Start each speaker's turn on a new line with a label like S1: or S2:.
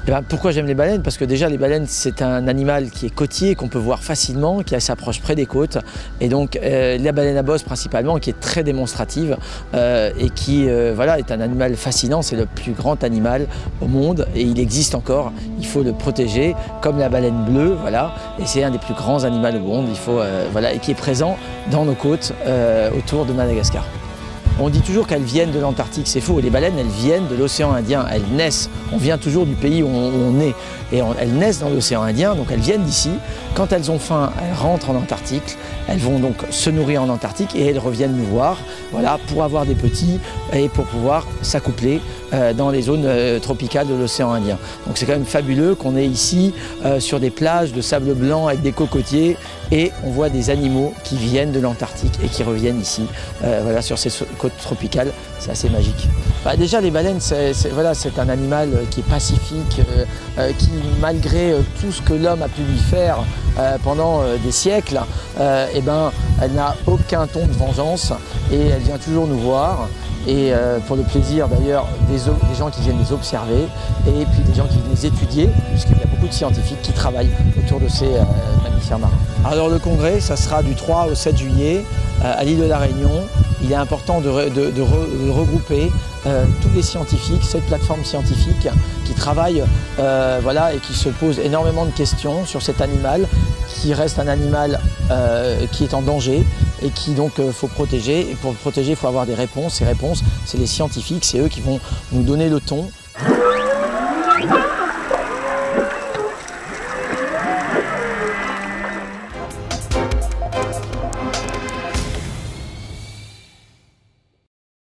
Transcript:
S1: Et ben, pourquoi j'aime les baleines? Parce que déjà les baleines c'est un animal qui est côtier, qu'on peut voir facilement, qui s'approche près des côtes. Et donc la baleine à bosse principalement qui est très démonstrative et qui voilà, est un animal fascinant. C'est le plus grand animal au monde et il existe encore. Il faut le protéger comme la baleine bleue. Voilà. Et c'est un des plus grands animaux au monde. Il faut, voilà, et qui est présent dans nos côtes autour de Madagascar. On dit toujours qu'elles viennent de l'Antarctique, c'est faux. Les baleines, elles viennent de l'océan Indien, elles naissent. On vient toujours du pays où on est. Et elles naissent dans l'océan Indien, donc elles viennent d'ici. Quand elles ont faim, elles rentrent en Antarctique. Elles vont donc se nourrir en Antarctique et elles reviennent nous voir, voilà, pour avoir des petits et pour pouvoir s'accoupler dans les zones tropicales de l'océan Indien. Donc c'est quand même fabuleux qu'on est ici sur des plages de sable blanc avec des cocotiers et on voit des animaux qui viennent de l'Antarctique et qui reviennent ici, voilà, sur ces côtes tropicales. C'est assez magique. Bah, déjà les baleines, voilà, c'est un animal qui est pacifique, qui malgré tout ce que l'homme a pu lui faire pendant des siècles, eh ben, elle n'a aucun ton de vengeance et elle vient toujours nous voir. Et pour le plaisir d'ailleurs des gens qui viennent les observer et puis des gens qui viennent les étudier, puisqu'il y a beaucoup de scientifiques qui travaillent autour de ces mammifères marins. Alors le congrès, ça sera du 3 au 7 juillet à l'île de la Réunion. Il est important de regrouper tous les scientifiques, cette plateforme scientifique qui travaille voilà, et qui se pose énormément de questions sur cet animal qui reste un animal qui est en danger et qui donc faut protéger. Et pour le protéger, il faut avoir des réponses. Ces réponses, c'est les scientifiques, c'est eux qui vont nous donner le ton.